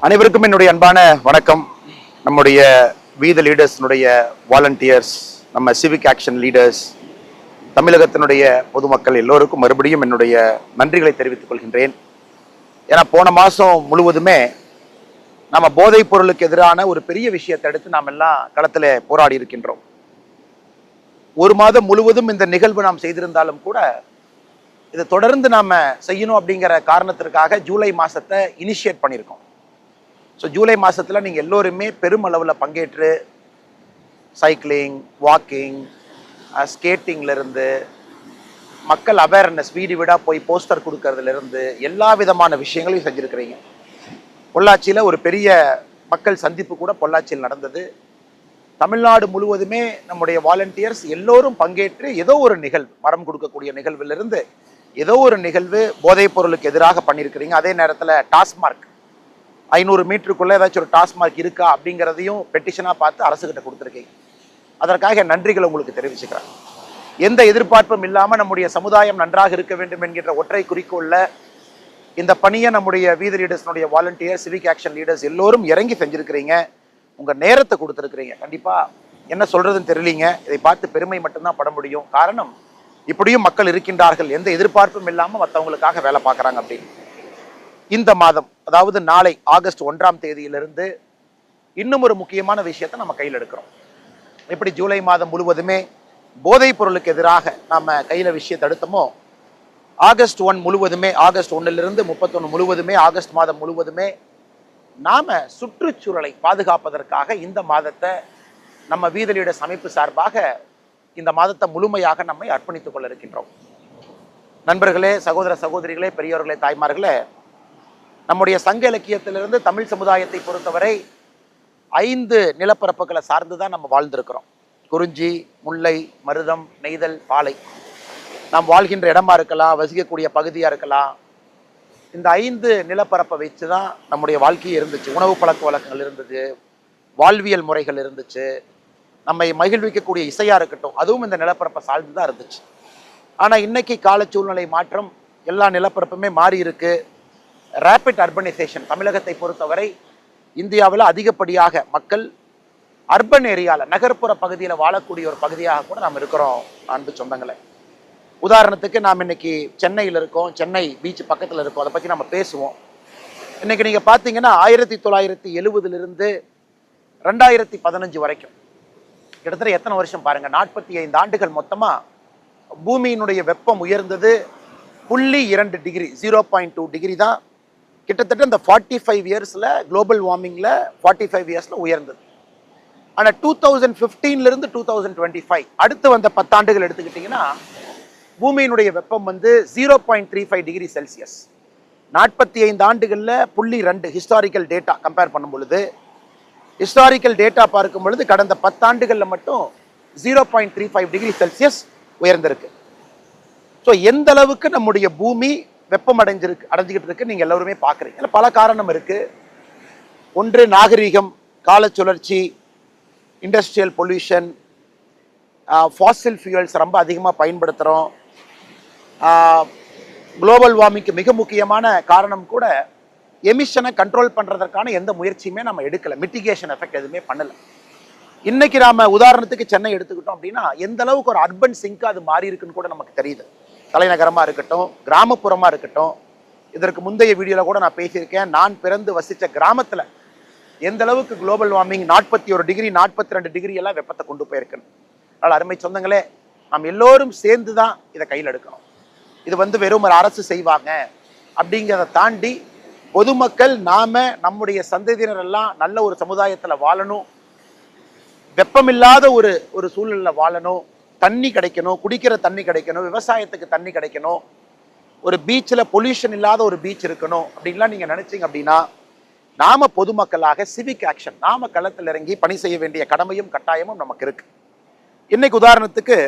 அனைவருக்கும் என்னுடைய அன்பான வணக்கம். நம்முடைய வீத லீடர்ஸ்னுடைய வாலண்டியர்ஸ், நம்ம சிவிக் ஆக்ஷன் லீடர்ஸ், தமிழகத்தினுடைய பொதுமக்கள் எல்லோருக்கும் மறுபடியும் என்னுடைய நன்றிகளை தெரிவித்துக் கொள்கின்றேன். ஏன்னா போன மாதம் முழுவதுமே நம்ம போதைப் பொருளுக்கு எதிரான ஒரு பெரிய விஷயத்தை எடுத்து நாம் எல்லாம் களத்தில் போராடி இருக்கின்றோம். ஒரு மாதம் முழுவதும் இந்த நிகழ்வு நாம் செய்திருந்தாலும் கூட இதை தொடர்ந்து நாம் செய்யணும் அப்படிங்கிற காரணத்திற்காக ஜூலை மாதத்தை இனிஷியேட் பண்ணியிருக்கோம். ஸோ ஜூலை மாதத்தில் நீங்கள் எல்லோருமே பெருமளவில் பங்கேற்று சைக்கிளிங், வாக்கிங், ஸ்கேட்டிங்லேருந்து மக்கள் அவேர்னஸ் வீடு வீடாக போய் போஸ்டர் கொடுக்கறதுலேருந்து எல்லா விதமான விஷயங்களையும் செஞ்சுருக்கிறீங்க. பொள்ளாச்சியில் ஒரு பெரிய மக்கள் சந்திப்பு கூட பொள்ளாச்சியில் நடந்தது. தமிழ்நாடு முழுவதுமே நம்முடைய வாலண்டியர்ஸ் எல்லோரும் பங்கேற்று ஏதோ ஒரு நிகழ்வு, மரம் கொடுக்கக்கூடிய நிகழ்விலிருந்து ஏதோ ஒரு நிகழ்வு போதைப் பொருளுக்கு எதிராக பண்ணியிருக்கிறீங்க. அதே நேரத்தில் டாஸ்மார்க் 500 மீட்டருக்குள்ளே ஏதாச்சும் ஒரு டாஸ்மார்க் இருக்கா அப்படிங்கிறதையும் பெட்டிஷனாக பார்த்து அரசுகிட்ட கொடுத்துருக்கீங்க. அதற்காக நன்றிகளை உங்களுக்கு தெரிவிச்சுக்கிறேன். எந்த எதிர்பார்ப்பும் இல்லாமல் நம்முடைய சமுதாயம் நன்றாக இருக்க வேண்டும் என்கின்ற ஒற்றை குறிக்கோளில் இந்த பணியை நம்முடைய வீத லீடர்ஸ்னுடைய வாலண்டியர், சிவிக் ஆக்ஷன் லீடர்ஸ் எல்லோரும் இறங்கி செஞ்சுருக்கிறீங்க. உங்கள் நேரத்தை கொடுத்துருக்குறீங்க. கண்டிப்பாக என்ன சொல்கிறதுன்னு தெரியலீங்க. இதை பார்த்து பெருமை மட்டும்தான் பட முடியும். காரணம், இப்படியும் மக்கள் இருக்கின்றார்கள், எந்த எதிர்பார்ப்பும் இல்லாமல் மற்றவங்களுக்காக வேலை பார்க்குறாங்க அப்படின்னு. இந்த மாதம், அதாவது நாளை ஆகஸ்ட் 1ஆம் தேதியிலிருந்து இன்னும் ஒரு முக்கியமான விஷயத்தை நம்ம கையில் எடுக்கிறோம். எப்படி ஜூலை மாதம் முழுவதுமே போதைப் பொருளுக்கு எதிராக நாம் கையில் விஷயத்தை எடுத்தோமோ, ஆகஸ்ட் 1 முழுவதுமே, ஆகஸ்ட் 1லிருந்து 31 முழுவதுமே, ஆகஸ்ட் மாதம் முழுவதுமே நாம் சுற்றுச்சூழலை பாதுகாப்பதற்காக இந்த மாதத்தை நம்ம வீத லீடர்ஸ் அமைப்பு சார்பாக இந்த மாதத்தை முழுமையாக நம்மை அர்ப்பணித்துக் கொள்ள இருக்கின்றோம். நண்பர்களே, சகோதர சகோதரிகளே, பெரியவர்களே, தாய்மார்களே, நம்முடைய சங்க இலக்கியத்திலிருந்து தமிழ் சமுதாயத்தை பொறுத்தவரை 5 நிலப்பரப்புகளை சார்ந்து தான் நம்ம வாழ்ந்திருக்கிறோம். குறிஞ்சி, முல்லை, மருதம், நெய்தல், பாலை. நாம் வாழ்கின்ற இடமா இருக்கலாம், வசிக்கக்கூடிய பகுதியாக இருக்கலாம். இந்த 5 நிலப்பரப்பை வச்சு தான் நம்முடைய வாழ்க்கையே இருந்துச்சு. உணவு பழக்க வழக்கங்கள் இருந்தது, வாழ்வியல் முறைகள் இருந்துச்சு, நம்மை மகிழ்விக்கக்கூடிய இசையாக இருக்கட்டும், அதுவும் இந்த நிலப்பரப்பை சார்ந்து தான் இருந்துச்சு. ஆனால் இன்னைக்கு கால சூழ்நிலை மாற்றம், எல்லா நிலப்பரப்புமே மாறி இருக்கு. ரேபிட் அர்பனைசேஷன் தமிழகத்தை பொறுத்தவரை இந்தியாவில் அதிகப்படியாக மக்கள் அர்பன் ஏரியாவில், நகர்ப்புற பகுதியில் வாழக்கூடிய ஒரு பகுதியாக கூட நாம் இருக்கிறோம். அன்பு சொந்தங்களை, உதாரணத்துக்கு நாம் இன்னைக்கு சென்னையில் இருக்கோம், சென்னை பீச் பக்கத்தில் இருக்கோம். அதை பற்றி நம்ம பேசுவோம். இன்னைக்கு நீங்கள் பார்த்தீங்கன்னா 1970லிருந்து 2015 வரைக்கும் கிட்டத்தட்ட எத்தனை வருஷம் பாருங்க, 45 ஆண்டுகள் மொத்தமாக பூமியினுடைய வெப்பம் உயர்ந்தது 0.2 டிகிரி, 0.2 டிகிரி தான் கிட்டத்தட்ட இந்த 45 இயர்ஸில், குளோபல் வார்மிங்கில் 45 இயர்ஸில் உயர்ந்தது. ஆனால் 2015லிருந்து 2025 அடுத்து வந்த 10 ஆண்டுகள் எடுத்துக்கிட்டிங்கன்னா பூமியினுடைய வெப்பம் வந்து 0.35 டிகிரி செல்சியஸ். 45 ஆண்டுகளில் 0.2 ஹிஸ்டாரிக்கல் டேட்டா கம்பேர் பண்ணும் பொழுது, ஹிஸ்டாரிக்கல் டேட்டா பார்க்கும் பொழுது கடந்த 10 ஆண்டுகளில் மட்டும் 0.35 டிகிரி செல்சியஸ் உயர்ந்திருக்கு. ஸோ எந்த அளவுக்கு நம்முடைய பூமி வெப்பம் அடைஞ்சிக்கிட்டு இருக்கு நீங்கள் எல்லோருமே பார்க்குறீங்க. பல காரணம் இருக்கு. ஒன்று நாகரீகம், கால சுழற்சி, இண்டஸ்ட்ரியல் பொல்யூஷன், ஃபாசில் ஃபியூயல்ஸ் ரொம்ப அதிகமாக பயன்படுத்துகிறோம். குளோபல் வார்மிங்க்கு மிக முக்கியமான காரணம் கூட எமிஷனை கண்ட்ரோல் பண்ணுறதற்கான எந்த முயற்சியுமே நம்ம எடுக்கலை. மிட்டிகேஷன் எஃபெக்ட் எதுவுமே பண்ணலை. இன்னைக்கு நாம உதாரணத்துக்கு சென்னை எடுத்துக்கிட்டோம் அப்படின்னா எந்த அளவுக்கு ஒரு அர்பன் சிங்க் அது மாறி இருக்குன்னு கூட நமக்கு தெரியுது. தலைநகரமாக இருக்கட்டும், கிராமப்புறமாக இருக்கட்டும். இதற்கு முந்தைய வீடியோவில் கூட நான் பேசியிருக்கேன். நான் பிறந்து வசித்த கிராமத்தில் எந்த அளவுக்கு குளோபல் வார்மிங் 41 டிகிரி, 42 டிகிரி எல்லாம் வெப்பத்தை கொண்டு போயிருக்குன்னு. அதனால் அருமை சொந்தங்களே, நாம் எல்லோரும் சேர்ந்து தான் இதை கையில் எடுக்கணும். இது வந்து வெறும் ஒரு அரசு செய்வாங்க அப்படிங்கிறத தாண்டி பொதுமக்கள், நாம நம்முடைய சந்ததியினர் எல்லாம் நல்ல ஒரு சமுதாயத்தில் வாழணும், வெப்பமில்லாத ஒரு சூழ்நிலையில் வாழணும், தண்ணி கிடைக்கணும், குடிக்கிற தண்ணி கிடைக்கணும், விவசாயத்துக்கு தண்ணி கிடைக்கணும், ஒரு பீச்சில் பொல்யூஷன் இல்லாத ஒரு பீச் இருக்கணும் அப்படின்லாம் நீங்கள் நினைச்சீங்க அப்படின்னா நாம பொதுமக்களாக சிவிக் ஆக்ஷன், நாம களத்தில் இறங்கி பணி செய்ய வேண்டிய கடமையும் கட்டாயமும் நமக்கு இருக்கு. இன்னைக்கு உதாரணத்துக்கு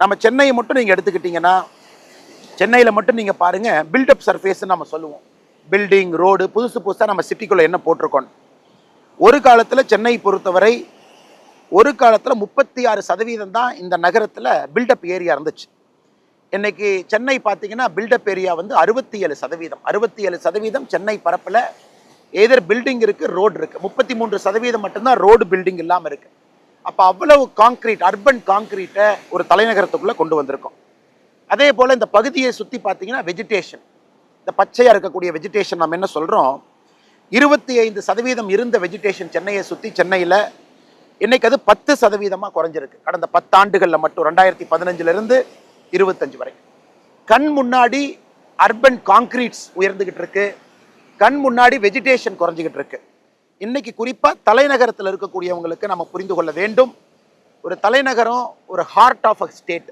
நம்ம சென்னையை மட்டும் நீங்கள் எடுத்துக்கிட்டீங்கன்னா, சென்னையில் மட்டும் நீங்கள் பாருங்க, பில்டப் சர்ஃபேஸ்ன்னு நம்ம சொல்லுவோம். பில்டிங், ரோடு புதுசாக நம்ம சிட்டிக்குள்ளே என்ன போட்டிருக்கோம். ஒரு காலத்தில் சென்னை பொறுத்தவரை ஒரு காலத்தில் 36% தான் இந்த நகரத்தில் பில்டப் ஏரியா இருந்துச்சு. இன்னைக்கு சென்னை பார்த்தீங்கன்னா பில்டப் ஏரியா வந்து 67%. 67% சென்னை பரப்பில் எதர் பில்டிங் இருக்கு, ரோடு இருக்கு. 33% மட்டும்தான் ரோடு பில்டிங் இல்லாம இருக்கு. அப்ப அவ்வளவு கான்கிரீட், அர்பன் கான்கிரீட்டை ஒரு தலைநகரத்துக்குள்ள கொண்டு வந்திருக்கோம். அதே போல இந்த பகுதியை சுத்தி பார்த்தீங்கன்னா வெஜிடேஷன், இந்த பச்சையா இருக்கக்கூடிய வெஜிடேஷன் நம்ம என்ன சொல்றோம், 25% இருந்த வெஜிடேஷன் சென்னையை சுத்தி, சென்னையில இன்னைக்கு அது 10% குறைஞ்சிருக்கு. கடந்த 10 ஆண்டுகள்ல மட்டும் 2015 இருந்து 25 வரை. கண் முன்னாடி அர்பன் கான்கிரீட்ஸ் உயர்ந்துகிட்டு இருக்கு, கண் முன்னாடி வெஜிடேஷன் குறைஞ்சிக்கிட்டு இருக்கு. இன்னைக்கு குறிப்பா தலைநகரத்தில் இருக்கக்கூடியவங்களுக்கு நம்ம புரிந்து கொள்ள வேண்டும், ஒரு தலைநகரம் ஒரு ஹார்ட் ஆஃப் அ ஸ்டேட்.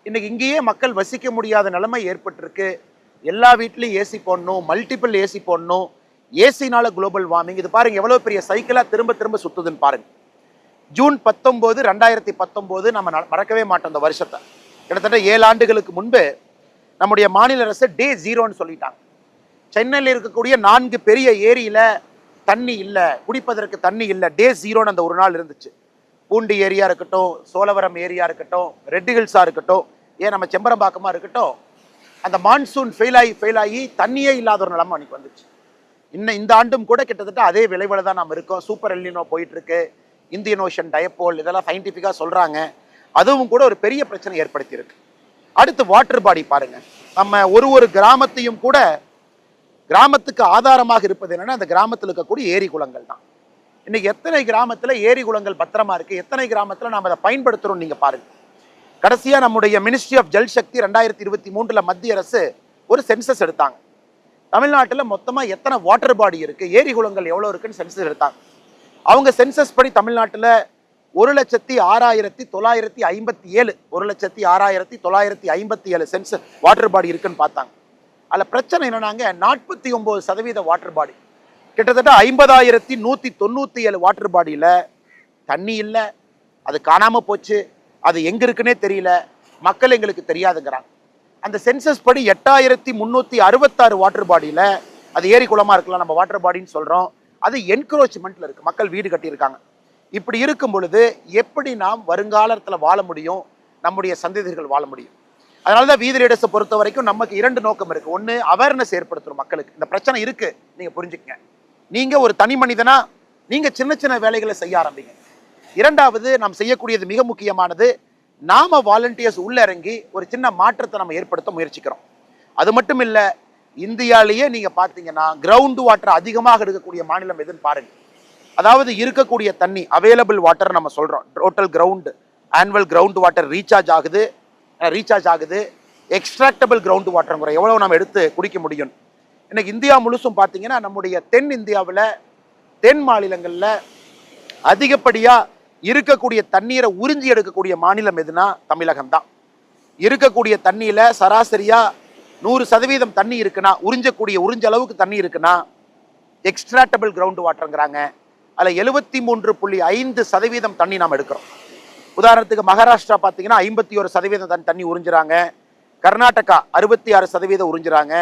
இன்னைக்கு இங்கேயே மக்கள் வசிக்க முடியாத நிலைமை ஏற்பட்டிருக்கு. எல்லா வீட்லயும் ஏசி போடணும், மல்டிபிள் ஏசி போடணும். ஏசினால குளோபல் வார்மிங். இது பாருங்க எவ்வளவு பெரிய சைக்கிளா திரும்ப திரும்ப சுத்துதுன்னு பாருங்க. ஜூன் 19, 2019 நம்ம மறக்கவே மாட்டோம் அந்த வருஷத்தை. கிட்டத்தட்ட 7 ஆண்டுகளுக்கு முன்பு நம்முடைய மாநில அரசு டே 0ன்னு சொல்லிட்டாங்க. சென்னையில் இருக்கக்கூடிய 4 பெரிய ஏரியில தண்ணி இல்லை, குடிப்பதற்கு தண்ணி இல்லை. டே 0ன்னு அந்த ஒரு நாள் இருந்துச்சு. பூண்டி ஏரியா இருக்கட்டும், சோழவரம் ஏரியா இருக்கட்டும், ரெட் ஹில்ஸா இருக்கட்டும், ஏன் நம்ம செம்பரம்பாக்கமா இருக்கட்டும், அந்த மான்சூன் ஃபெயில் ஆகி தண்ணியே இல்லாத ஒரு நிலைமை அன்னைக்கு வந்துச்சு. இன்னும் இந்த ஆண்டும் கூட கிட்டத்தட்ட அதே விளைவுல தான் நம்ம இருக்கோம். சூப்பர் எல்னினோ போயிட்டு இருக்கு, இந்தியன் ஓஷன் டயப்போல், இதெல்லாம் சயின்டிஃபிக்கா சொல்றாங்க. அதுவும் கூட ஒரு பெரிய பிரச்சனை ஏற்படுத்தி இருக்கு. அடுத்து வாட்டர் பாடி பாருங்க. நம்ம ஒரு கிராமத்தையும் கூட, கிராமத்துக்கு ஆதாரமாக இருப்பது என்னன்னா அந்த கிராமத்தில் இருக்கக்கூடிய ஏரி குளங்கள் தான். இன்னைக்கு எத்தனை கிராமத்துல ஏரி குளங்கள் பத்திரமா இருக்கு, எத்தனை கிராமத்துல நாம அதை பயன்படுத்துறோம் நீங்க பாருங்க. கடைசியா நம்முடைய மினிஸ்ட்ரி ஆஃப் ஜல் சக்தி 2023 மத்திய அரசு ஒரு சென்சஸ் எடுத்தாங்க. தமிழ்நாட்டில் மொத்தமா எத்தனை வாட்டர் பாடி இருக்கு, ஏரி குளங்கள் எவ்வளவு இருக்குன்னு சென்சஸ் எடுத்தாங்க. அவங்க சென்சஸ் படி தமிழ்நாட்டில் 1,06,957 1,06,957 சென்சஸ் வாட்டர் பாடி இருக்குன்னு பார்த்தாங்க. அதில் பிரச்சனை என்னன்னாங்க, 49% வாட்டர் பாடி, கிட்டத்தட்ட 50,197 வாட்டர் பாடியில் தண்ணி இல்லை, அது காணாம போச்சு, அது எங்க இருக்குன்னே தெரியல, மக்கள் எங்களுக்கு தெரியாதுங்கிறாங்க. அந்த சென்சஸ் படி 8,366 வாட்டர் பாடியில், அது ஏரி குளமா இருக்கலாம், நம்ம வாட்டர் பாடின்னு சொல்றோம், அது என்க்ரோச்மெண்ட்ல இருக்கு, மக்கள் வீடு கட்டியிருக்காங்க. இப்படி இருக்கும் பொழுது எப்படி நாம் வருங்காலத்தில் வாழ முடியும், நம்முடைய சந்ததிகள் வாழ முடியும்? அதனாலதான் வீதி லீடர்ஸை பொறுத்த வரைக்கும் நமக்கு 2 நோக்கம் இருக்கு. ஒன்று, அவேர்னஸ் ஏற்படுத்துறோம் மக்களுக்கு, இந்த பிரச்சனை இருக்கு நீங்க புரிஞ்சுக்கங்க. நீங்க ஒரு தனி மனிதனா நீங்க சின்ன சின்ன வேலைகளை செய்ய ஆரம்பிங்க. 2வது, நாம் செய்யக்கூடியது மிக முக்கியமானது, நாம வாலண்டியர்ஸ் உள்ள இறங்கி ஒரு சின்ன மாற்றத்தை நம்ம ஏற்படுத்த முயற்சிக்கிறோம். அது மட்டும் இல்ல, இந்தியாலேயே நீங்க பாத்தீங்கன்னா கிரவுண்ட் வாட்டர் அதிகமாக இருக்கக்கூடிய மாநிலம் எதுன்னு பாருங்க. அதாவது இருக்கக்கூடிய தண்ணி அவைலபிள் வாட்டர் நம்ம சொல்றோம், total ground annual ground water recharge ஆகுது, எக்ஸ்ட்ராக்டபிள் கிரவுண்ட் வாட்டர் எவ்வளவு நம்ம எடுத்து குடிக்க முடியும். இன்னைக்கு இந்தியா முழுசும் பார்த்தீங்கன்னா நம்முடைய தென் இந்தியாவில், தென் மாநிலங்களில் அதிகப்படியா இருக்கக்கூடிய தண்ணீரை உறிஞ்சி எடுக்கக்கூடிய மாநிலம் எதுனா தமிழகம் தான். இருக்கக்கூடிய தண்ணியில சராசரியா 100% தண்ணி இருக்குன்னா, உறிஞ்ச அளவுக்கு தண்ணி இருக்குன்னா எக்ஸ்ட்ராக்டபிள் கிரவுண்ட் வாட்டருங்கிறாங்க. அதில் 73.5% தண்ணி நாம் எடுக்கிறோம். உதாரணத்துக்கு மகாராஷ்டிரா பார்த்தீங்கன்னா 51% தண்ணி உறிஞ்சுறாங்க, கர்நாடகா 66% உறிஞ்சுறாங்க,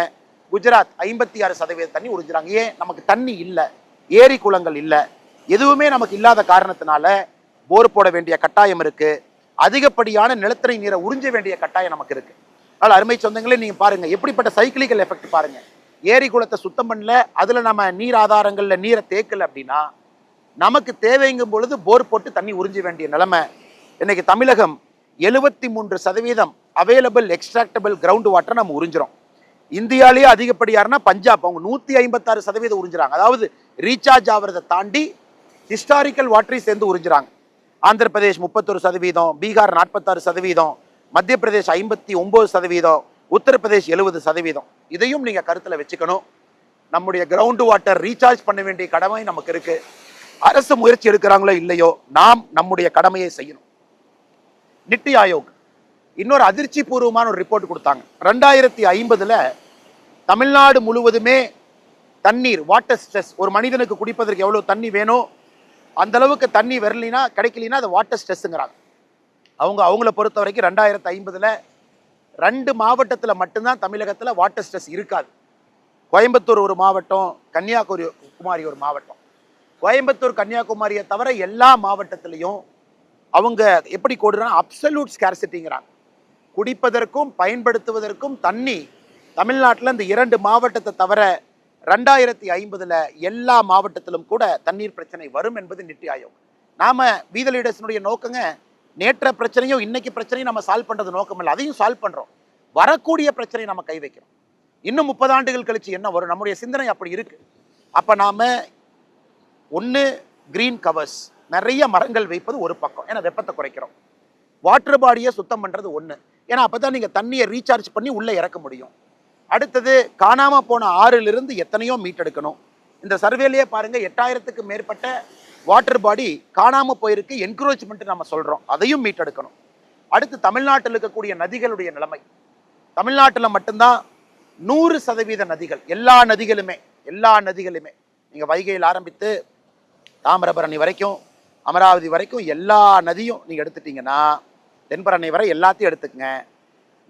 குஜராத் 56% தண்ணி உறிஞ்சுறாங்க. ஏன்? நமக்கு தண்ணி இல்லை, ஏரி குளங்கள் இல்லை, எதுவுமே நமக்கு இல்லாத காரணத்தினால போர் போட வேண்டிய கட்டாயம் இருக்கு, அதிகப்படியான நிலத்தடி நீரை உறிஞ்ச வேண்டிய கட்டாயம் நமக்கு இருக்கு. அதனால அருமை சொந்தங்களே, நீங்க பாருங்க எப்படிப்பட்ட சைக்கிளிக்கல் எஃபெக்ட் பாருங்க. ஏரி குளத்தை சுத்தம் பண்ணல, அதுல நம்ம நீர் ஆதாரங்கள்ல நீரை தேக்கல அப்படின்னா நமக்கு தேவைங்கும் பொழுது போர் போட்டு தண்ணி உறிஞ்ச வேண்டிய நிலைமை. இன்னைக்கு தமிழகம் 73% அவைலபிள் எக்ஸ்ட்ராக்டபிள் கிரவுண்ட் வாட்டர் நம்ம உறிஞ்சிரும். இந்தியாலேயே அதிகப்படியாருன்னா பஞ்சாப், அவங்க 156% உறிஞ்சுறாங்க. அதாவது ரீசார்ஜ் ஆகிறத தாண்டி ஹிஸ்டாரிக்கல் வாட்டரை சேர்ந்து உறிஞ்சுறாங்க. ஆந்திர பிரதேஷ் 31%, பீகார் 46%, மத்திய பிரதேஷ் 59%, உத்தரப்பிரதேஷ் 70%. இதையும் நீங்க கருத்துல வச்சுக்கணும். நம்முடைய கிரவுண்ட் வாட்டர் ரீசார்ஜ் பண்ண வேண்டிய கடமை நமக்கு இருக்கு. அரசு முயற்சி எடுக்கிறாங்களோ இல்லையோ, நாம் நம்முடைய கடமையை செய்யணும். நித்தி ஆயோக் இன்னொரு அதிர்ச்சி பூர்வமான ஒரு ரிப்போர்ட் கொடுத்தாங்க. 2050 தமிழ்நாடு முழுவதுமே தண்ணீர், வாட்டர் ஸ்ட்ரெஸ், ஒரு மனிதனுக்கு குடிப்பதற்கு எவ்வளவு தண்ணி வேணும் அந்த அளவுக்கு தண்ணி வரலினா கிடைக்கலினா அது வாட்டர் ஸ்ட்ரெஸ்ங்கிறாங்க. அவங்கள பொறுத்த வரைக்கும் 2050 2 மாவட்டத்தில் மட்டும்தான் தமிழகத்தில் வாட்டர் ஸ்ட்ரெஸ் இருக்காது. கோயம்புத்தூர் ஒரு மாவட்டம், கன்னியாகுமரி ஒரு மாவட்டம். கோயம்புத்தூர் கன்னியாகுமரியை தவிர எல்லா மாவட்டத்திலையும் அவங்க எப்படி கோடுறாங்க, அப்சல்யூட் ஸ்கார்சிட்டிங்கிறாங்க. குடிப்பதற்கும் பயன்படுத்துவதற்கும் தண்ணி தமிழ்நாட்டில் இந்த 2 மாவட்டத்தை தவிர 2050 எல்லா மாவட்டத்திலும் கூட தண்ணீர் பிரச்சனை வரும் என்பது நித்தி ஆயோக். நாம வீத லீடர்ஸினுடைய நோக்கங்க நேற்ற பிரச்சனையும் இன்னைக்கு பிரச்சனையும் நம்ம சால்வ் பண்றது நோக்கம் இல்லை, அதையும் சால்வ் பண்றோம். வரக்கூடிய பிரச்சனையை நம்ம கை வைக்கிறோம். இன்னும் 30 ஆண்டுகள் கழிச்சு என்ன வரும், நம்முடைய சிந்தனை அப்படி இருக்கு. அப்ப நாம ஒன்று கிரீன் கவர்ஸ், நிறைய மரங்கள் வைப்பது ஒரு பக்கம், ஏன்னா வெப்பத்தை குறைக்கிறோம். வாட்டர் பாடியை சுத்தம் பண்றது ஒன்று, ஏன்னா அப்பதான் நீங்க தண்ணியை ரீசார்ஜ் பண்ணி உள்ள இறக்க முடியும். அடுத்தது காணாம போன ஆறிலிருந்து எத்தனையோ மீட்டெடுக்கணும். இந்த சர்வேலையே பாருங்க 8000க்கு மேற்பட்ட வாட்டர் பாடி காணாம போயிருக்கு, என்கரேஜ்மெண்ட் நம்ம சொல்றோம், அதையும் மீட்டெடுக்கணும். அடுத்து தமிழ்நாட்டில் இருக்கக்கூடிய நதிகளுடைய நிலைமை. தமிழ்நாட்டில் மட்டும்தான் 100% நதிகள், எல்லா நதிகளுமே நீங்க வைகையில் ஆரம்பித்து தாமிரபரணி வரைக்கும் அமராவதி வரைக்கும் எல்லா நதியும் நீங்க எடுத்துட்டீங்கன்னா, தென்பரணி வரை எல்லாத்தையும் எடுத்துக்கங்க,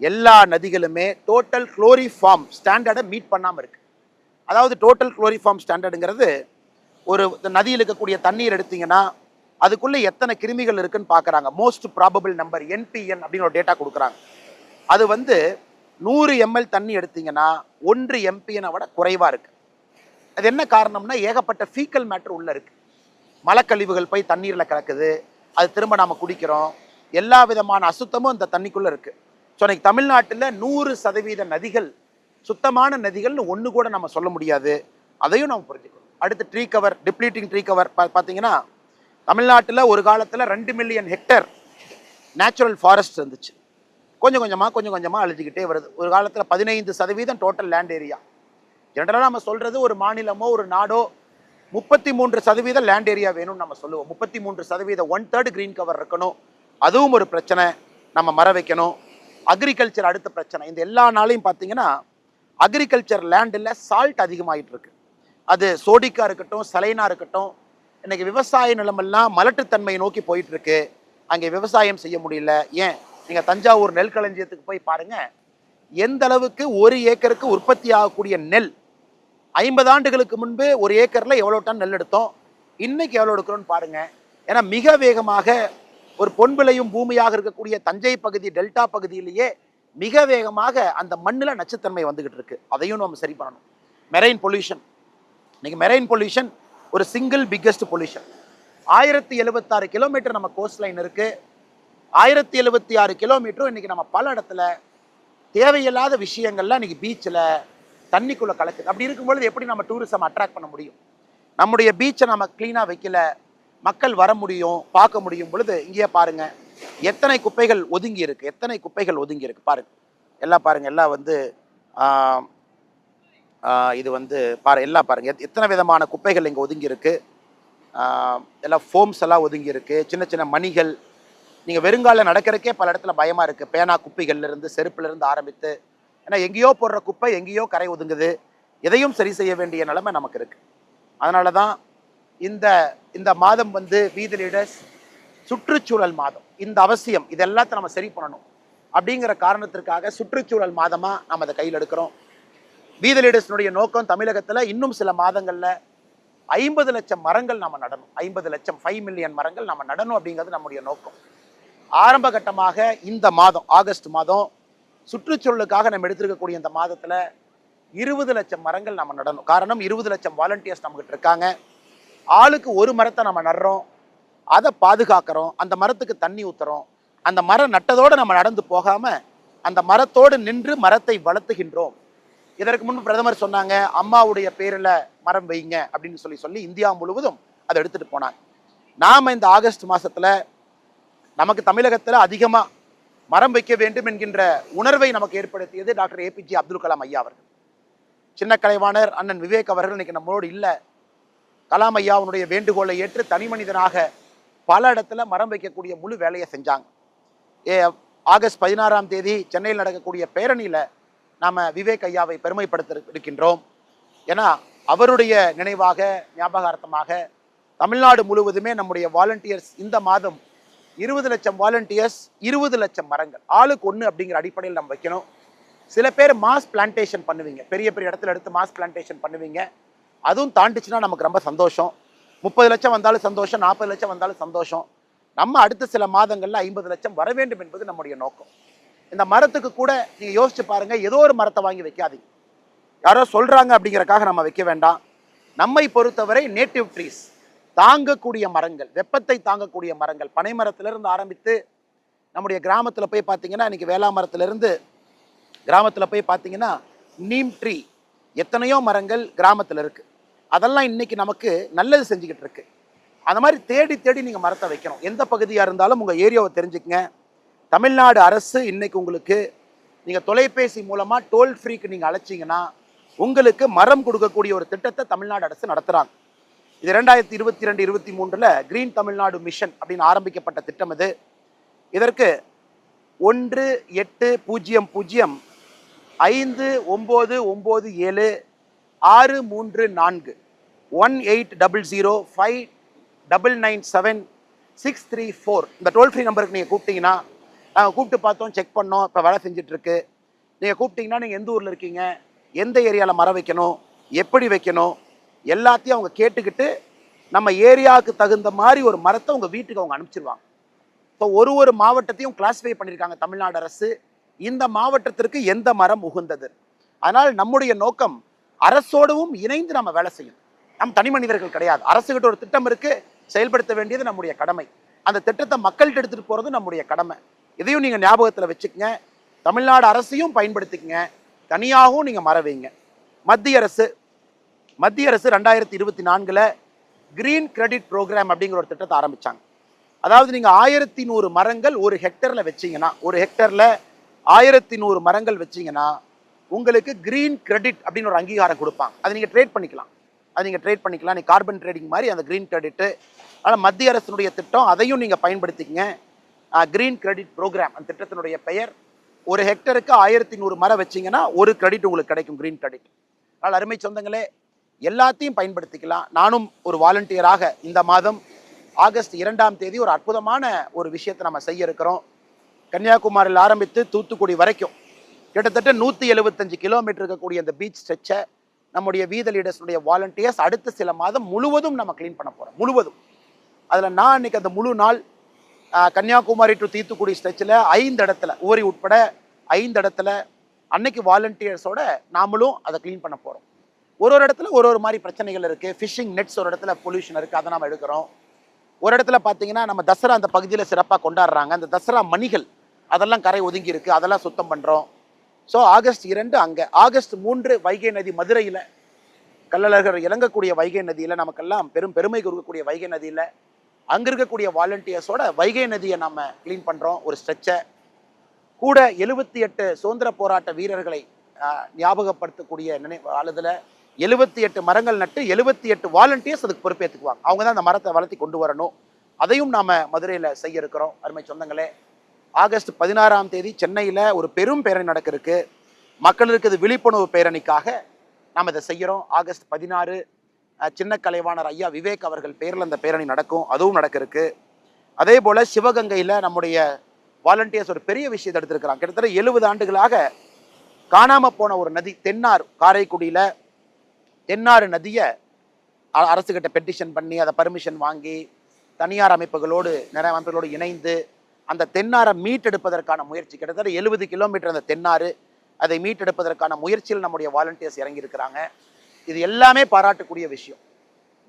எல்லா நதிகளுமே டோட்டல் குளோரிஃபார்ம் ஸ்டாண்டர்டை மீட் பண்ணாமல் இருக்கு. அதாவது டோட்டல் குளோரிஃபார்ம் ஸ்டாண்டர்டுங்கிறது ஒரு நதியில் இருக்கக்கூடிய தண்ணீர் எடுத்தீங்கன்னா அதுக்குள்ளே எத்தனை கிருமிகள் இருக்குன்னு பார்க்குறாங்க. மோஸ்ட் ப்ராபபிள் நம்பர் NPN அப்படின்னு ஒரு டேட்டா கொடுக்குறாங்க. அது 100 ml தண்ணி எடுத்தீங்கன்னா 1 MPN விட குறைவாக இருக்கு. அது என்ன காரணம்னா, ஏகப்பட்ட ஃபீக்கல் மேட்டர் உள்ள இருக்கு. மலக்கழிவுகள் போய் தண்ணீரில் கலக்குது, அது திரும்ப நாம் குடிக்கிறோம், எல்லா விதமான அசுத்தமும் அந்த தண்ணிக்குள்ளே இருக்குது. ஸோ இன்னைக்கு தமிழ்நாட்டில் 100% நதிகள் சுத்தமான நதிகள்னு ஒன்று கூட நம்ம சொல்ல முடியாது. அதையும் நம்ம புரிஞ்சுக்கணும். அடுத்து tree cover, depleting tree cover பார்த்தீங்கன்னா தமிழ்நாட்டில் ஒரு காலத்தில் 2 மில்லியன் ஹெக்டேர் நேச்சுரல் ஃபாரஸ்ட் இருந்துச்சு. கொஞ்சம் கொஞ்சமாக அழிஞ்சிக்கிட்டே வருது. ஒரு காலத்தில் 15% டோட்டல் லேண்ட் ஏரியா. ஜென்ரலாக நம்ம சொல்கிறது, ஒரு மாநிலமோ ஒரு நாடோ 33% லேண்ட் ஏரியா வேணும்னு நம்ம சொல்லுவோம். 33%, 1/3 கிரீன் கவர் இருக்கணும். அதுவும் ஒரு பிரச்சனை, நம்ம மரம் வைக்கணும். அக்ரிகல்ச்சர் அடுத்த பிரச்சனை. இந்த எல்லா நாளையும் பார்த்தீங்கன்னா அக்ரிகல்ச்சர் லேண்டில் சால்ட் அதிகமாகிட்டு இருக்கு. அது சோடிக்கா இருக்கட்டும், சலைனா இருக்கட்டும். இன்னைக்கு விவசாய நிலமெல்லாம் மலட்டுத்தன்மையை நோக்கி போயிட்டு இருக்கு. அங்கே விவசாயம் செய்ய முடியல. ஏன், நீங்கள் தஞ்சாவூர் நெல் களஞ்சியத்துக்கு போய் பாருங்க, எந்த அளவுக்கு 1 ஏக்கருக்கு உற்பத்தி ஆகக்கூடிய நெல் 50 ஆண்டுகளுக்கு முன்பு 1 ஏக்கர்ல எவ்வளோ டன் நெல் எடுத்தோம், இன்னைக்கு எவ்வளோ எடுக்கிறோன்னு பாருங்க. ஏன்னா மிக வேகமாக ஒரு பொன்விளையும் பூமியாக இருக்கக்கூடிய தஞ்சை பகுதி, டெல்டா பகுதியிலேயே மிக வேகமாக அந்த மண்ணில் நச்சுத்தன்மை வந்துகிட்டு இருக்கு. அதையும் நம்ம சரி பண்ணணும். மெரைன் பொல்யூஷன், இன்னைக்கு மெரைன் பொல்யூஷன் ஒரு சிங்கிள் பிக்கெஸ்ட் பொல்யூஷன். 1076 கிலோமீட்டர் நம்ம கோஸ்ட் லைன் இருக்கு. 1076 கிலோமீட்டரும் இன்னைக்கு நம்ம பல இடத்துல தேவையில்லாத விஷயங்கள்லாம் இன்னைக்கு பீச்சில் தண்ணிக்குள்ள கலக்குது. அப்படி இருக்கும்பொழுது எப்படி நம்ம டூரிசம் அட்ராக்ட் பண்ண முடியும்? நம்முடைய பீச்சை நம்ம கிளீனாக வைக்கல, மக்கள் வர முடியும், பார்க்க முடியும் பொழுது இங்கேயே பாருங்க எத்தனை குப்பைகள் ஒதுங்கி இருக்கு, பாருங்க. எல்லாம் பாருங்க, எல்லாம் இது எல்லாம் பாருங்க எத்தனை விதமான குப்பைகள் இங்கே ஒதுங்கி இருக்கு. எல்லாம் ஃபோம்ஸ் எல்லாம் ஒதுங்கி இருக்கு, சின்ன சின்ன மணிகள். நீங்கள் வெறுங்கால நடக்கிறக்கே பல இடத்துல பயமா இருக்கு. பேனா குப்பைகள்ல இருந்து, செருப்புல இருந்து ஆரம்பித்து, ஏன்னா எங்கேயோ போடுற குப்பை எங்கேயோ கரை ஒதுங்குது. எதையும் சரி செய்ய வேண்டிய நிலைமை நமக்கு இருக்கு. அதனால தான் இந்த மாதம் வீத லீடர்ஸ் சுற்றுச்சூழல் மாதம். இந்த அவசியம், இதெல்லாத்தையும் நம்ம சரி பண்ணணும் அப்படிங்கிற காரணத்திற்காக சுற்றுச்சூழல் மாதமா நம்ம அதை கையில் எடுக்கிறோம். வீத லீடர்ஸ்னுடைய நோக்கம் தமிழகத்தில் இன்னும் சில மாதங்கள்ல 50 லட்சம் மரங்கள் நம்ம நடணும். 50 லட்சம், 5 மில்லியன் மரங்கள் நம்ம நடணும் அப்படிங்கிறது நம்முடைய நோக்கம். ஆரம்ப கட்டமாக இந்த மாதம், ஆகஸ்ட் மாதம், சுற்றுச்சூழலுக்காக நம்ம எடுத்திருக்கக்கூடிய இந்த மாதத்துல 20 லட்சம் மரங்கள் நம்ம நடணும். காரணம், 20 லட்சம் வாலண்டியர்ஸ் நம்மகிட்ட இருக்காங்க. ஆளுக்கு ஒரு மரத்தை நம்ம நடுறோம், அதை பாதுகாக்கிறோம், அந்த மரத்துக்கு தண்ணி ஊத்துறோம். அந்த மரம் நட்டதோடு நம்ம நடந்து போகாம அந்த மரத்தோடு நின்று மரத்தை வளர்த்துகின்றோம். இதற்கு முன்பு பிரதமர் சொன்னாங்க, அம்மாவுடைய பேரில் மரம் வைங்க அப்படின்னு சொல்லி இந்தியா முழுவதும் அதை எடுத்துட்டு போனாங்க. நாம இந்த ஆகஸ்ட் மாசத்துல நமக்கு தமிழகத்துல அதிகமா மரம் வைக்க வேண்டும் என்கின்ற உணர்வை நமக்கு ஏற்படுத்தியது டாக்டர் APJ அப்துல் கலாம் ஐயா அவர்கள். சின்ன கலைவாணர் அண்ணன் விவேக் அவர்கள் இன்னைக்கு நம்மளோடு இல்லை. கலாம் ஐயாவுடைய வேண்டுகோளை ஏற்று தனி மனிதனாக பல இடத்துல மரம் வைக்கக்கூடிய முழு வேலையை செஞ்சாங்க. ஆகஸ்ட் 16ஆம் தேதி சென்னையில் நடக்கக்கூடிய பேரணியில நாம விவேக் ஐயாவை பெருமைப்படுத்த இருக்கின்றோம். ஏன்னா அவருடைய நினைவாக, ஞாபகார்த்தமாக தமிழ்நாடு முழுவதுமே நம்முடைய வாலண்டியர்ஸ் இந்த மாதம் 20 லட்சம் வாலண்டியர்ஸ், 20 லட்சம் மரங்கள், ஆளுக்கு ஒன்று அப்படிங்கிற அடிப்படையில் நம்ம வைக்கணும். சில பேர் மாஸ் பிளான்டேஷன் பண்ணுவீங்க, பெரிய பெரிய இடத்துல எடுத்து மாஸ் பிளான்டேஷன் பண்ணுவீங்க. அதுவும் தாண்டிச்சுன்னா நமக்கு ரொம்ப சந்தோஷம். 30 லட்சம் வந்தாலும் சந்தோஷம், 40 லட்சம் வந்தாலும் சந்தோஷம். நம்ம அடுத்த சில மாதங்கள்ல 50 லட்சம் வர வேண்டும் என்பது நம்முடைய நோக்கம். இந்த மரத்துக்கு கூட நீங்க யோசிச்சு பாருங்க, ஏதோ ஒரு மரத்தை வாங்கி வைக்காதீங்க. யாரோ சொல்றாங்க அப்படிங்கறக்காக நம்ம வைக்க வேண்டாம். நம்மை பொறுத்தவரை நேட்டிவ் ட்ரீஸ், தாங்கக்கூடிய மரங்கள், வெப்பத்தை தாங்கக்கூடிய மரங்கள், பனை மரத்திலிருந்து ஆரம்பித்து நம்முடைய கிராமத்தில் போய் பார்த்தீங்கன்னா, இன்னைக்கு வேளா மரத்திலிருந்து கிராமத்தில் போய் பார்த்தீங்கன்னா நீம் ட்ரீ, எத்தனையோ மரங்கள் கிராமத்தில் இருக்கு. அதெல்லாம் இன்னைக்கு நமக்கு நல்லது செஞ்சுக்கிட்டு இருக்கு. அந்த மாதிரி தேடி தேடி நீங்கள் மரத்தை வைக்கணும். எந்த பகுதியாக இருந்தாலும் உங்கள் ஏரியாவை தெரிஞ்சுக்கங்க. தமிழ்நாடு அரசு இன்னைக்கு உங்களுக்கு நீங்கள் தொலைபேசி மூலமாக டோல் ஃப்ரீக்கு நீங்கள் அழைச்சிங்கன்னா உங்களுக்கு மரம் கொடுக்கக்கூடிய ஒரு திட்டத்தை தமிழ்நாடு அரசு நடத்துகிறாங்க. இது 2022-23 கிரீன் தமிழ்நாடு மிஷன் அப்படின்னு ஆரம்பிக்கப்பட்ட திட்டம் இது. இதற்கு 1-8-0-5-9-9-7-634 1800-599-7-634 இந்த டோல் ஃப்ரீ நம்பருக்கு நீங்கள் கூப்பிட்டீங்கன்னா, நாங்கள் கூப்பிட்டு பார்த்தோம், செக் பண்ணோம், இப்போ வேலை செஞ்சுட்டு இருக்கு. நீங்கள் கூப்பிட்டீங்கன்னா நீங்கள் எந்த ஊரில் இருக்கீங்க, எந்த ஏரியாவில் மரம் வைக்கணும், எப்படி வைக்கணும், எல்லாத்தையும் அவங்க கேட்டுக்கிட்டு நம்ம ஏரியாவுக்கு தகுந்த மாதிரி ஒரு மரத்தை உங்கள் வீட்டுக்கு அவங்க அனுப்பிச்சிருவாங்க. ஸோ ஒரு மாவட்டத்தையும் கிளாஸிஃபை பண்ணியிருக்காங்க தமிழ்நாடு அரசு, இந்த மாவட்டத்திற்கு எந்த மரம் உகந்தது. அதனால் நம்முடைய நோக்கம் அரசோடவும் இணைந்து நம்ம வேலை செய்யணும். நம் தனி மனிதர்கள் கிடையாது. அரசுகிட்ட ஒரு திட்டம் இருக்கு, செயல்படுத்த வேண்டியது நம்முடைய கடமை. அந்த திட்டத்தை மக்கள்கிட்ட எடுத்துட்டு போறது நம்முடைய கடமை. இதையும் நீங்க ஞாபகத்தில் வச்சுக்கங்க. தமிழ்நாடு அரசையும் பயன்படுத்திக்கங்க, தனியாகவும் நீங்க மரம் வைங்க. மத்திய அரசு 2024 கிரீன் கிரெடிட் ப்ரோக்ராம் அப்படிங்கிற ஒரு திட்டத்தை ஆரம்பிச்சாங்க. அதாவது நீங்க 1100 மரங்கள் ஒரு ஹெக்டர்ல வச்சீங்கன்னா, ஒரு ஹெக்டர்ல 1100 மரங்கள் வச்சீங்கன்னா உங்களுக்கு கிரீன் கிரெடிட் அப்படின்னு ஒரு அங்கீகாரம் கொடுப்பாங்க. அதை நீங்க ட்ரேட் பண்ணிக்கலாம். நீ கார்பன் ட்ரேடிங் மாதிரி அந்த கிரீன் கிரெடிட். ஆனால் மத்திய அரசினுடைய திட்டம், அதையும் நீங்க பயன்படுத்திக்கங்க. கிரீன் கிரெடிட் ப்ரோக்ராம் அந்த திட்டத்தினுடைய பெயர். ஒரு ஹெக்டருக்கு 1100 மரம் வச்சீங்கன்னா ஒரு கிரெடிட் உங்களுக்கு கிடைக்கும், கிரீன் கிரெடிட். அதனால் அருமை சொந்தங்களே, எல்லாத்தையும் பயன்படுத்திக்கலாம். நானும் ஒரு வாலண்டியராக இந்த மாதம் ஆகஸ்ட் 2ஆம் தேதி ஒரு அற்புதமான ஒரு விஷயத்தை நம்ம செய்ய இருக்கிறோம். கன்னியாகுமரியில் ஆரம்பித்து தூத்துக்குடி வரைக்கும் கிட்டத்தட்ட 175 கிலோமீட்டர் இருக்கக்கூடிய அந்த பீச் ஸ்ட்ரெச்சை நம்முடைய வீத லீடர்ஸுடைய வாலண்டியர்ஸ் அடுத்த சில மாதம் முழுவதும் நம்ம கிளீன் பண்ண போகிறோம், முழுவதும். அதில் நான் இன்னைக்கு அந்த முழு நாள் கன்னியாகுமரி டு தூத்துக்குடி ஸ்ட்ரெச்சில் 5 இடத்துல, ஊரி உட்பட 5 இடத்துல அன்னைக்கு வாலண்டியர்ஸோட நாமளும் அதை கிளீன் பண்ண போகிறோம். ஒரு இடத்துல ஒரு மாதிரி பிரச்சனைகள் இருக்குது. ஃபிஷிங் நெட்ஸ் ஒரு இடத்துல பொல்யூஷன் இருக்குது, அதை நம்ம எடுக்கிறோம். ஒரு இடத்துல பார்த்தீங்கன்னா நம்ம தசரா அந்த பகுதியில் சிறப்பாக கொண்டாடுறாங்க, அந்த தசரா மணிகள் அதெல்லாம் கரை ஒதுங்கி இருக்குது, அதெல்லாம் சுத்தம் பண்ணுறோம். ஸோ ஆகஸ்ட் 2 அங்கே, ஆகஸ்ட் 3 வைகை நதி மதுரையில், கள்ளழகர் இறங்கக்கூடிய வைகை நதியில், நமக்கெல்லாம் பெருமை கொடுக்கக்கூடிய வைகை நதியில் அங்கே இருக்கக்கூடிய வாலண்டியர்ஸோட வைகை நதியை நம்ம கிளீன் பண்ணுறோம். ஒரு ஸ்ட்ரெச்சை கூட 78 சுதந்திர போராட்ட வீரர்களை ஞாபகப்படுத்தக்கூடிய அழுதில் 78 மரங்கள் நட்டு 78 வாலண்டியர்ஸ் அதுக்கு பொறுப்பேற்றுக்குவாங்க. அவங்க தான் அந்த மரத்தை வளர்த்தி கொண்டு வரணும். அதையும் நாம் மதுரையில் செய்ய இருக்கிறோம். அருமை சொந்தங்களே, ஆகஸ்ட் 16ஆம் தேதி சென்னையில் ஒரு பெரும் பேரணி நடக்கிறதுக்கு, மக்களுக்கு இது விழிப்புணர்வு பேரணிக்காக நாம் இதை செய்கிறோம். ஆகஸ்ட் 16 சின்ன கலைவாணர் ஐயா விவேக் அவர்கள் பேரில் அந்த பேரணி நடக்கும், அதுவும் நடக்கிறதுக்கு. அதே போல் சிவகங்கையில் நம்முடைய வாலண்டியர்ஸ் ஒரு பெரிய விஷயத்தை எடுத்திருக்கிறாங்க. கிட்டத்தட்ட 70 ஆண்டுகளாக காணாமல் போன ஒரு நதி தென்னார், காரைக்குடியில் தென்னாறு நதியை அரசுகிட்ட பெட்டிஷன் பண்ணி அதை பர்மிஷன் வாங்கி தனியார் அமைப்புகளோடு நிறைய அமைப்புகளோடு இணைந்து அந்த தென்னாரை மீட்டெடுப்பதற்கான முயற்சி, கிட்டத்தட்ட 70 கிலோமீட்டர் அந்த தென்னாறு, அதை மீட்டெடுப்பதற்கான முயற்சியில் நம்முடைய வாலண்டியர்ஸ் இறங்கி இருக்கிறாங்க. இது எல்லாமே பாராட்டக்கூடிய விஷயம்.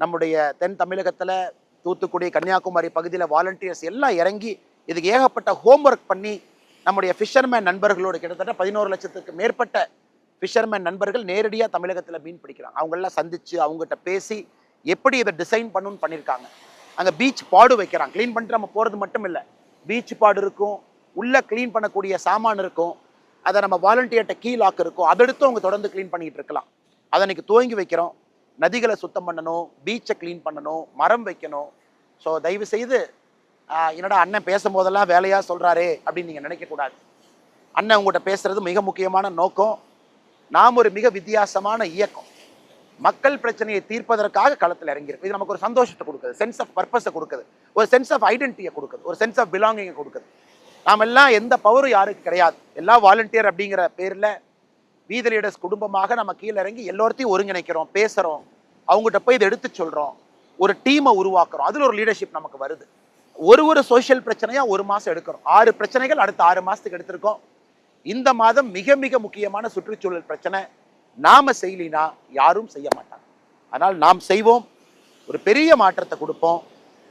நம்முடைய தென் தமிழகத்தில் தூத்துக்குடி கன்னியாகுமரி பகுதியில் வாலண்டியர்ஸ் எல்லாம் இறங்கி இதுக்கு ஏகப்பட்ட ஹோம்ஒர்க் பண்ணி நம்முடைய ஃபிஷர்மேன் நண்பர்களோடு கிட்டத்தட்ட 11 லட்சத்துக்கு மேற்பட்ட ஃபிஷர்மேன் நண்பர்கள் நேரடியாக தமிழகத்தில் மீன் பிடிக்கிறாங்க. அவங்களெல்லாம் சந்தித்து அவங்ககிட்ட பேசி எப்படி இதை டிசைன் பண்ணணும்னு பண்ணியிருக்காங்க. அங்கே பீச் பாடு வைக்கிறாங்க. க்ளீன் பண்ணிட்டு நம்ம போகிறது மட்டும் இல்லை, பீச் பாடு இருக்கும், உள்ளே க்ளீன் பண்ணக்கூடிய சாமான் இருக்கும், அதை நம்ம வாலண்டியர்கிட்ட கீ லாக் இருக்கும், அதை எடுத்து அவங்க தொடர்ந்து க்ளீன் பண்ணிக்கிட்டு இருக்கலாம். அதை இன்னைக்கு துவங்கி வைக்கிறோம். நதிகளை சுத்தம் பண்ணணும், பீச்சை க்ளீன் பண்ணணும், மரம் வைக்கணும். ஸோ தயவு செய்து என்னடா அண்ணன் பேசும்போதெல்லாம் வேலையாக சொல்கிறாரே அப்படின்னு நீங்கள் நினைக்கக்கூடாது. அண்ணன் உங்கள்கிட்ட பேசுகிறது மிக முக்கியமான நோக்கம். நாம் ஒரு மிக வித்தியாசமான இயக்கம், மக்கள் பிரச்சனையை தீர்ப்பதற்காக களத்தில் இறங்கியிருக்கு. இது நமக்கு ஒரு சந்தோஷத்தை கொடுக்குது, சென்ஸ் ஆஃப் பர்பஸை கொடுக்குது, ஒரு சென்ஸ் ஆஃப் ஐடென்டிட்டியை கொடுக்குது, ஒரு சென்ஸ் ஆஃப் பிலாங்கிங்கை கொடுக்குது. நாம் எல்லாம் எந்த பவரும் யாருக்கு கிடையாது. எல்லா வாலண்டியர் அப்படிங்கிற பேரில் வீத லீடர்ஸ் குடும்பமாக நம்ம கீழே இறங்கி எல்லோருத்தையும் ஒருங்கிணைக்கிறோம், பேசுகிறோம், அவங்ககிட்ட போய் இதை எடுத்து சொல்கிறோம், ஒரு டீமை உருவாக்குறோம். அதில் ஒரு லீடர்ஷிப் நமக்கு வருது. ஒரு சோஷியல் பிரச்சனையாக 1 மாதம் எடுக்கிறோம். 6 பிரச்சனைகள் அடுத்த 6 மாதத்துக்கு எடுத்திருக்கோம். இந்த மாதம் மிக மிக முக்கியமான சுற்றுச்சூழல் பிரச்சனை, நாம செய்யலினா யாரும் செய்ய மாட்டாங்க. அதனால் நாம் செய்வோம், ஒரு பெரிய மாற்றத்தை கொடுப்போம்.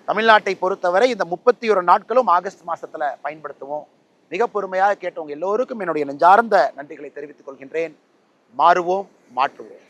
தமிழ்நாட்டை பொறுத்தவரை இந்த 31 நாட்களும் ஆகஸ்ட் மாசத்துல பயன்படுத்துவோம். மிக பொறுமையாக கேட்டவங்க எல்லோருக்கும் என்னுடைய நெஞ்சார்ந்த நன்றிகளை தெரிவித்துக் கொள்கின்றேன். மாறுவோம், மாற்றுவோம்.